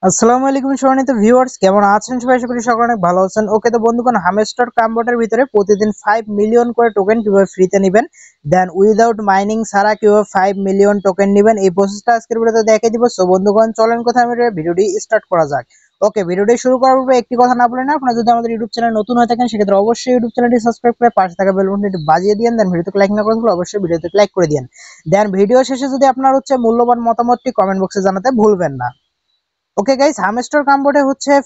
আসসালামু আলাইকুম সম্মানিত ভিউয়ার্স, কেমন আছেন সবাই? আশা করি সকলে অনেক ভালো আছেন। ওকে তো বন্ধুগণ, হামস্টার কামবোর্ডের ভিতরে প্রতিদিন 5 মিলিয়ন করে টোকেন কিভাবে ফ্রিতে নেবেন, দেন উইদাউট মাইনিং ছাড়া কিভাবে 5 মিলিয়ন টোকেন নেবেন, এই প্রসেসটা আজকের ভিডিওতে দেখিয়ে দিব। সো বন্ধুগণ, চলেন কথা আমি ভিডিওটি স্টার্ট করা যাক। ওকে, ভিডিওটি শুরু করার পূর্বে একটি কথা না বলে না, আপনারা যদি আমাদের ইউটিউব চ্যানেল নতুন হয়ে থাকেন সেক্ষেত্রে অবশ্যই ইউটিউব চ্যানেলটি সাবস্ক্রাইব করে পাশে থাকা বেল বাটনটি বাজিয়ে দিন। দেন ভিডিওতে লাইক না করেন অবশ্যই ভিডিওতে লাইক করে দিন। দেন ভিডিও শেষে যদি আপনার মূল্যবান মতামতটি কমেন্ট বক্সে জানাতে ভুলবেন না। ওকে গাইস, হামস্টার কামবোর্ডে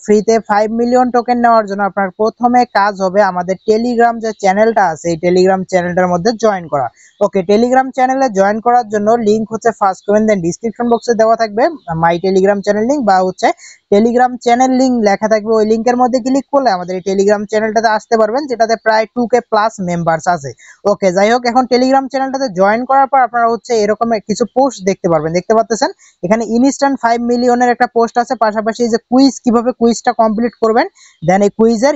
ফ্রিতে 5 মিলিয়ন টোকেন নেওয়ার জন্য আপনার প্রথমে কাজ হবে আমাদের টেলিগ্রাম যে চ্যানেলটা আছে এই টেলিগ্রাম চ্যানেলটার মধ্যে জয়েন করা। ওকে, টেলিগ্রাম চ্যানেলে জয়েন করার জন্য লিংক ফার্স্ট কমেন্ট দেন ডিসক্রিপশন বক্সে দেওয়া থাকবে মাই টেলিগ্রাম চ্যানেল লিংক বা টেলিগ্রাম চ্যানেল লিংক লেখা থাকবে। ওই লিংকের মধ্যে ক্লিক করলে আমাদের এই টেলিগ্রাম চ্যানেলটাতে আসতে পারবেন, যেটাতে প্রায় 2K প্লাস মেম্বার্স আছে। ওকে, যাই হোক, এখন টেলিগ্রাম চ্যানেলটাতে জয়েন করার পর আপনারা এরকম কিছু পোস্ট দেখতে পারবেন, দেখতে পাচ্ছেন এখানে ইনস্ট্যান্ট 5 মিলিয়নের একটা পোস্ট আছে, পাশাপাশি এই যে কুইজ, কিভাবে কুইজটা কমপ্লিট করবেন দেন এই কুইজের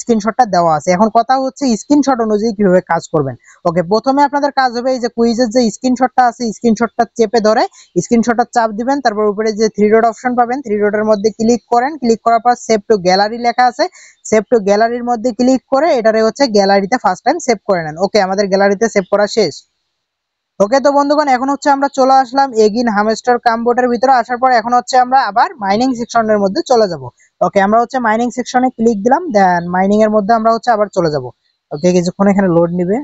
স্ক্রিনশটটা দেওয়া আছে। এখন কথা হচ্ছে স্ক্রিনশট অনুযায়ী কিভাবে কাজ করবেন। ওকে, প্রথমে আপনাদের কাজ হবে এই যে কুইজের যে স্ক্রিনশটটা আছে স্ক্রিনশটটা চেপে ধরে স্ক্রিনশটটা চাপ দিবেন, তারপর উপরে যে 3 ডট অপশন পাবেন 3 ডটের মধ্যে ক্লিক করেন, ক্লিক করার পর সেভ টু গ্যালারি লেখা আছে, সেভ টু গ্যালারির মধ্যে ক্লিক করে এটারে গ্যালারিতে ফার্স্ট টাইম সেভ করে নেন। ওকে, আমাদের গ্যালারিতে সেভ করা শেষ। ওকে তো বন্ধুগণ, এখন আমরা চলে আসলাম এগিন হামস্টার কামবোর্ডের ভিতরে। আসার পর এখন আমরা আবার মাইনিং সেকশনের মধ্যে চলে যাব। ওকে, আমরা মাইনিং সেকশনে ক্লিক দিলাম, দেন মাইনিং এর মধ্যে আমরা আবার চলে যাব। ওকে, কিছুক্ষণ এখানে লোড নিবে।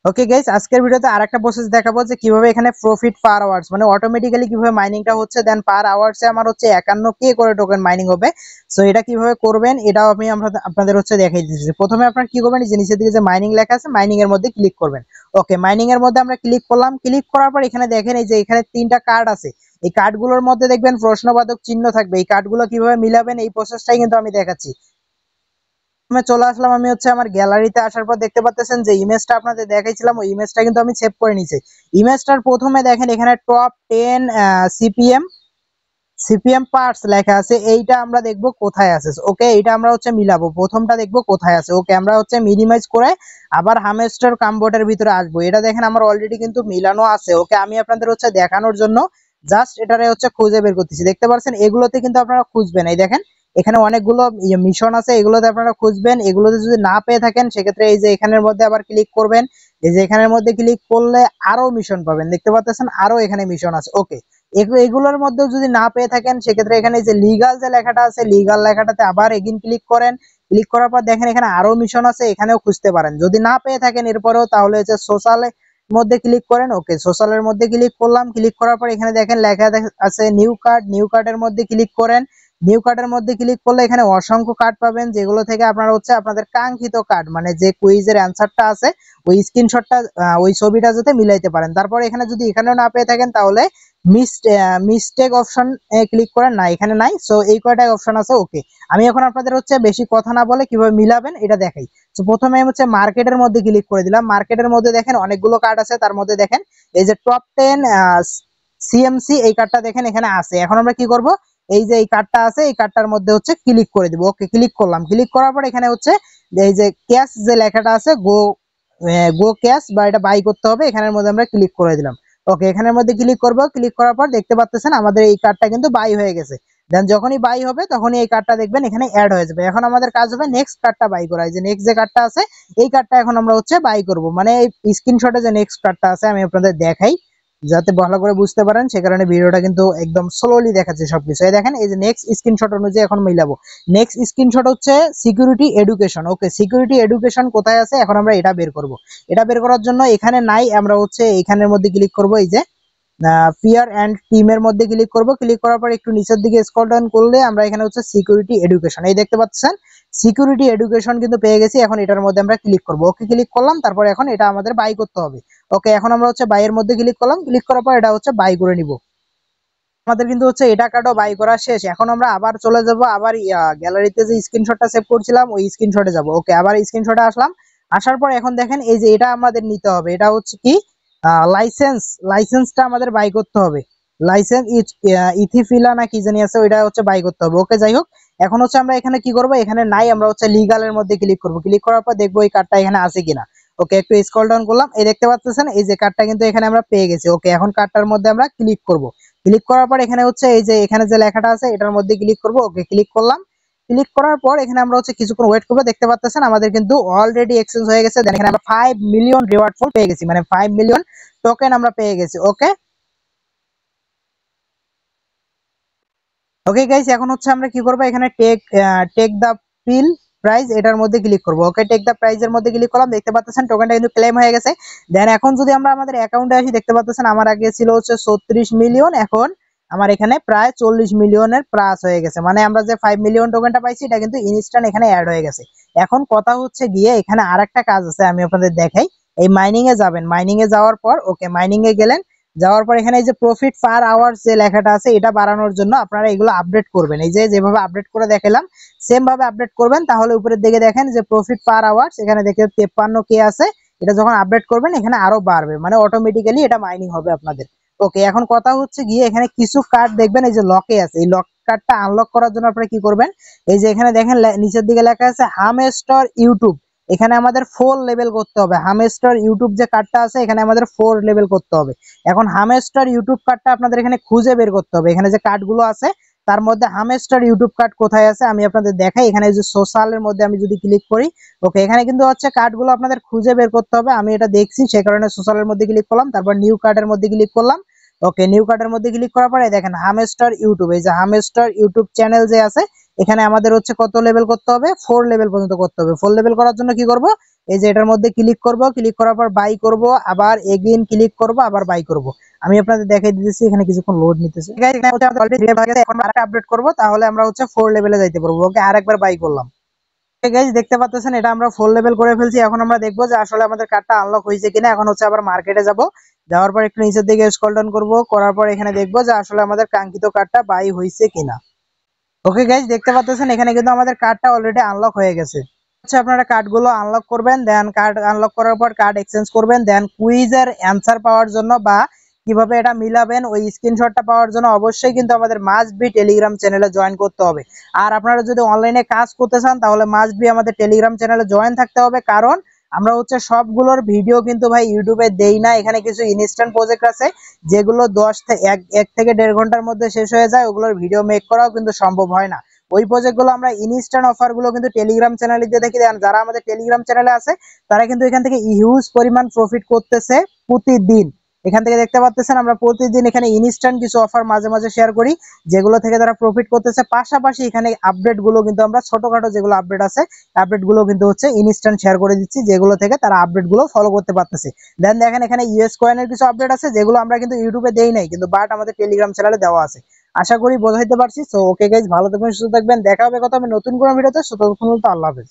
ওকে গাইস, আজকের ভিডিওতে আরেকটা প্রসেস দেখাবো যে কিভাবে এখানে প্রফিট পার আওয়ার্স মানে অটোমেটিক্যালি কিভাবে মাইনিংটা হচ্ছে, দেন পার আওয়ার্সে আমার 51K করে টোকেন মাইনিং হবে। সো এটা কিভাবে করবেন এটাও আমি আপনাদের দেখাই দিচ্ছি। প্রথমে আপনারা কি করবেন, যে নিচের দিকে যে মাইনিং লেখা আছে মাইনিং এর মধ্যে ক্লিক করবেন। ওকে, মাইনিং এর মধ্যে আমরা ক্লিক করলাম, ক্লিক করার পর এখানে দেখেন এই যে এখানে 3টা কার্ড আছে। এই কার্ডগুলোর মধ্যে দেখবেন প্রশ্নবাচক চিহ্ন থাকবে। এই কার্ডগুলো কিভাবে মিলাবেন এই প্রসেসটাই কিন্তু আমি দেখাচ্ছি। চলে আসলাম আমি আমার গ্যালারিতে। আসার পর দেখতে পাচ্ছেন যে ইমেজটা আপনাদের দেখাইছিলাম ওই ইমেজটা কিন্তু আমি সেভ করে নিয়েছি। ইমেজটার প্রথমে দেখেন এখানে টপ 10 সিপিএম সিপিএম পার্টস লেখা আছে, এইটা আমরা দেখব কোথায় আছে। ওকে, এইটা আমরা মিলাবো, প্রথমটা দেখব কোথায় আছে। ওকে, আমরা মিনিমাইজ করে আবার হামস্টার কামবোর্ডের ভিতরে আসবো। এটা দেখেন আমার অলরেডি কিন্তু মিলানো আছে। ওকে, আমি আপনাদের দেখানোর জন্য জাস্ট এটারে খুঁজে বের করতেছি। দেখতে পাচ্ছেন এগুলোতে কিন্তু আপনারা খুঁজবেন, এই দেখেন এখানে অনেকগুলো মিশন আছে, এগুলোতে আপনারা খুঁজবেন। এগুলোতে যদি না পেয়ে থাকেন সেক্ষেত্রে এই যে এখানের মধ্যে আবার ক্লিক করবেন। এই যে এখানের মধ্যে ক্লিক করলে আরো মিশন পাবেন, দেখতে পাচ্ছেন আরো এখানে মিশন আছে। ওকে, এগুলোর মধ্যেও যদি না পেয়ে থাকেন সেক্ষেত্রে এখানে যে লিগাল যে লেখাটা আছে লিগাল লেখাটাতে আবার এগিন ক্লিক করেন। ক্লিক করার পর দেখেন এখানে আরো মিশন আছে, এখানেও খুঁজতে পারেন। যদি না পেয়ে থাকেন এরপরেও তাহলে সোশ্যাল মধ্যে ক্লিক করেন। ওকে, সোশ্যালের মধ্যে ক্লিক করলাম, ক্লিক করার পর এখানে দেখেন লেখা আছে নিউ কার্ড, নিউ কার্ডের মধ্যে ক্লিক করেন। নিউ কার্ডের মধ্যে ক্লিক করলে এখানে অসংখ্য কার্ড পাবেন, যেগুলো থেকে আপনারা আপনাদের কাঙ্ক্ষিত কার্ড মানে যে কুইজের অ্যান্সারটা আছে ওই স্ক্রিনশটটা ওই ছবিটা যাতে মিলাইতে পারেন। তারপর এখানে যদি এখানেও না পেয়ে থাকেন তাহলে মিস্টেক অপশন ক্লিক করেন, না এখানে নাই। সো এই কয়টাই অপশন আছে। ওকে, আমি এখন আপনাদের বেশি কথা না বলে কিভাবে মিলাবেন এটা দেখাই। তো প্রথমে আমি মার্কেটের মধ্যে ক্লিক করে দিলাম। মার্কেটের মধ্যে দেখেন অনেকগুলো কার্ড আছে, তার মধ্যে দেখেন এই যে টপ 10 সিএমসি এই কার্ডটা দেখেন এখানে আছে। এখন আমরা কি করব, এই যে এই কার্ডটা আছে এই কার্ডটার মধ্যে ক্লিক করে দিব। ওকে, ক্লিক করলাম, ক্লিক করার পর এখানে এই যে ক্যাশ যে লেখাটা আছে গো গো ক্যাশ বা এটা বাই করতে হবে, এখানের মধ্যে আমরা ক্লিক করে দিলাম। ওকে, এখানের মধ্যে ক্লিক করব, ক্লিক করার পর দেখতে পাচ্ছেন আমাদের এই কার্ডটা কিন্তু বাই হয়ে গেছে। দেন যখনই বাই হবে তখনই এই কার্ডটা দেখবেন এখানে অ্যাড হয়ে যাবে। এখন আমাদের কাজ হবে নেক্সট কার্ডটা বাই করা। এই যে নেক্সট যে কার্ডটা আছে এই কার্ডটা এখন আমরা বাই করব, মানে এই স্ক্রিনশটে যে নেক্সট কার্ডটা আছে আমি আপনাদের দেখাই যাতে ভালো করে বুঝতে পারেন, সে কারণে ভিডিওটা কিন্তু একদম স্লোলি দেখাচ্ছে সবকিছু। এই দেখেন এই যে নেক্সট স্ক্রিনশট অনুযায়ী এখন মিলাবো। Next screenshot security education. Okay, security education কোথায় আছে এখন আমরা এটা বের করব। এটা বের করার জন্য এখানে নাই, আমরা এখানের মধ্যে ক্লিক করব। এই যে ফিয়ার অ্যান্ড টিমের মধ্যে ক্লিক করব। ক্লিক করার পর একটু নিচের দিকে স্ক্রল ডাউন করলে আমরা এখানে সিকিউরিটি এডুকেশন এই দেখতে পাচ্ছেন। সিকিউরিটি এডুকেশন কিন্তু পেয়ে গেছি। এখন এটার মধ্যে আমরা ক্লিক করব। ওকে, ক্লিক করলাম, তারপর এখন এটা আমাদের বাই করতে হবে। ওকে, এখন আমরা বাইয়ের মধ্যে ক্লিক করলাম, ক্লিক করার পর এটা বাই করে নিব। আমাদের কিন্তু এটা কার্ডও বাই করা শেষ। এখন আমরা আবার চলে যাব, আবার গ্যালারিতে যে স্ক্রিনশটটা সেভ করছিলাম ওই স্ক্রিনশটে যাব। ওকে, আবার স্ক্রিনশটে আসলাম। আসার পর এখন দেখেন এই যে এটা আমাদের নিতে হবে, এটা কি লাইসেন্স। লাইসেন্সটা আমাদের বাই করতে হবে। লাইসেন্স ইথিফিলা না কি জানি আছে, ওইটা বাই করতে হবে। ওকে, যাই হোক, এখন আমরা এখানে কি করব, এখানে নাই, আমরা লিগালের মধ্যে ক্লিক করব। ক্লিক করার পর দেখবো এই কার্ডটা এখানে আছে কিনা। ওকে, একটু স্ক্রল ডাউন করলাম, এই দেখতে পাচ্ছেন এই যে কার্ডটা কিন্তু এখানে আমরা পেয়ে গেছি। ওকে, এখন কার্ডটার মধ্যে আমরা ক্লিক করব। ক্লিক করার পর এখানে হচ্ছে এই যে এখানে যে লেখাটা আছে এটার মধ্যে ক্লিক করব। ওকে ক্লিক করলাম। ক্লিক করার পর এখানে আমরা হচ্ছে কিছুক্ষণ ওয়েট করবো। দেখতে পাচ্ছেন আমাদের কিন্তু অলরেডি এক্সচেঞ্জ হয়ে গেছে। দেন এখানে আমরা 5 মিলিয়ন রিওয়ার্ড ফুল পেয়ে গেছি, মানে 5 মিলিয়ন টোকেন আমরা পেয়ে গেছি। ওকে ওকে গাইস, এখন হচ্ছে আমরা কি করব, এখানে টেক দা পিল প্রাইস এটার মধ্যে ক্লিক করব। ওকে টেক দা প্রাইস এর মধ্যে ক্লিক করলাম। দেখতে পাচ্ছেন টোকেনটা কিন্তু ক্লেম হয়ে গেছে। দেন এখন যদি আমরা আমাদের অ্যাকাউন্টে আসি, দেখতে পাচ্ছেন আমার আগে ছিল হচ্ছে 36 মিলিয়ন, এখন আমার এখানে প্রায় 40 মিলিয়নের প্লাস হয়ে গেছে। মানে আমরা যে 5 মিলিয়ন টোকেনটা পাইছি এটা কিন্তু ইনস্ট্যান্ট এখানে অ্যাড হয়ে গেছে। এখন কথা হচ্ছে গিয়ে এখানে আরেকটা কাজ আছে, আমি আপনাদের দেখাই। এই মাইনিং এ যাবেন, মাইনিং এ যাওয়ার পর ওকে মাইনিং এ গেলেন, যাওয়ার পর এখানে এই যে প্রফিট পার আওয়ার যে লেখাটা আছে এটা বাড়ানোর জন্য আপনারা এগুলো আপডেট করবেন। এই যে যেভাবে আপডেট করে দেখালাম সেম ভাবে আপডেট করবেন, তাহলে উপরের দিকে দেখেন যে প্রফিট পার আওয়ার্স এখানে দেখে 53 কে আছে। এটা যখন আপডেট করবেন এখানে আরো বাড়বে, মানে অটোমেটিক্যালি এটা মাইনিং হবে আপনাদের। ওকে এখন কথা হচ্ছে গিয়ে এখানে কিছু কার্ড দেখবেন এই যে লকে আছে, এই লক কার্ডটা আনলক করার জন্য আপনারা কি করবেন, এই যে এখানে দেখেন নিচের দিকে লেখা আছে হামস্টার ইউটিউব, এখানে আমাদের 4 লেভেল করতে হবে। হামস্টার ইউটিউব যে কার্ডটা আছে এখানে আমাদের 4 লেভেল করতে হবে। এখন হামস্টার ইউটিউব কার্ডটা আপনাদের এখানে খুঁজে বের করতে হবে। এখানে যে কার্ডগুলো আছে তার মধ্যে হামস্টার ইউটিউব কার্ড কোথায় আছে আমি আপনাদের দেখাই। এখানে যে সোশ্যালের মধ্যে আমি যদি ক্লিক করি, ওকে এখানে কিন্তু হচ্ছে কার্ডগুলো আপনাদের খুঁজে বের করতে হবে। আমি এটা দেখছি সে কারণে সোশ্যালের মধ্যে ক্লিক করলাম, তারপর নিউ কার্ডের মধ্যে ক্লিক করলাম। ওকে নিউ কার্ডের মধ্যে ক্লিক করার পরে দেখেন হামস্টার ইউটিউব, এই যে হামস্টার ইউটিউব চ্যানেল যে আছে এখানে আমাদের হচ্ছে কত লেভেল করতে হবে, 4 লেভেল পর্যন্ত করতে হবে। 4 লেভেল করার জন্য কি করব, এই যে এটার মধ্যে ক্লিক করব, ক্লিক করার পর বাই করব, আবার এগেইন ক্লিক করব, আবার বাই করব। আমি আপনাদের দেখাই দিতেছি, এখানে কিছুক্ষণ লোড নিতেছে। গাইস এখানে হচ্ছে আমাদের অলরেডি হয়ে গেছে, এখন আরেকটা আপডেট করব, তাহলে আমরা হচ্ছে 4 লেভেলে যাইতে পারবো। ওকে আরেকবার বাই করলাম। গাইস দেখতে পাচ্ছেন এটা আমরা 4 লেভেল করে ফেলছি। এখন আমরা দেখবো যে আসলে আমাদের কার্ডটা আনলক হয়েছে কিনা। এখন হচ্ছে আবার মার্কেটে যাব, যাওয়ার পর একটু নিচের দিকে স্ক্রল ডাউন করব, করার পর এখানে দেখবো যে আসলে আমাদের কাঙ্ক্ষিত কার্ডটা বাই হয়েছে কিনা। ওকে গাইস দেখতে পাচ্ছেন এখানে কিন্তু আমাদের কার্ডটা অলরেডি আনলক হয়ে গেছে। হচ্ছে আপনারা কার্ডগুলো আনলক করবেন, দেন কার্ড আনলক করার পর কার্ড এক্সচেঞ্জ করবেন, দেন কুইজের অ্যানসার পাওয়ার জন্য বা কিভাবে এটা মিলাবেন ওই স্ক্রিনশটটা পাওয়ার জন্য অবশ্যই কিন্তু আমাদের মাস্ট বি টেলিগ্রাম চ্যানেলে জয়েন করতে হবে। আর আপনারা যদি অনলাইনে কাজ করতে চান তাহলে মাস্ট বি আমাদের টেলিগ্রাম চ্যানেলে জয়েন থাকতে হবে, কারণ আমরা হচ্ছে সবগুলোর ভিডিও কিন্তু ভাই ইউটিউবে দেই না। এখানে কিছু ইনস্ট্যান্ট প্রজেক্ট আছে যেগুলো 10 থেকে 1 থেকে 1.5 ঘন্টার মধ্যে শেষ হয়ে যায়, ওগুলোর ভিডিও মেক করাও কিন্তু সম্ভব হয় না। ওই প্রজেক্ট গুলো আমরা ইনস্ট্যান্ট অফার গুলো কিন্তু টেলিগ্রাম চ্যানেলে দিয়ে দেখি। যারা আমাদের টেলিগ্রাম চ্যানেলে আছে তারা কিন্তু এখান থেকে হিউজ পরিমাণ প্রফিট করতেছে প্রতিদিন। এখান থেকে দেখতে পাচ্ছেন আমরা প্রতিদিন এখানে ইনস্ট্যান্ট কিছু অফার মাঝে মাঝে শেয়ার করি যেগুলো থেকে তারা প্রফিট করতেছে। পাশাপাশি এখানে আপডেট গুলো কিন্তু আমরা ছোটখাটো যেগুলো আপডেট আছে আপডেট গুলো কিন্তু হচ্ছে ইনস্ট্যান্ট শেয়ার করে দিচ্ছি, যেগুলো থেকে তারা আপডেট গুলো ফলো করতে পারতেছে। দেন দেখেন এখানে ইউএস কয়েনের কিছু আপডেট আছে যেগুলো আমরা কিন্তু ইউটিউবে দেই নাই, কিন্তু বাট আমাদের টেলিগ্রাম চ্যানেলে দেওয়া আছে। আশা করি বোঝাইতে পারছি। সো ওকে গাইজ, ভালো থাকবেন, সুস্থ থাকবেন, দেখা হবে কথা হবে নতুন কোনো ভিডিওতে। সো ততক্ষণ পর্যন্ত আল্লাহ হাফেজ।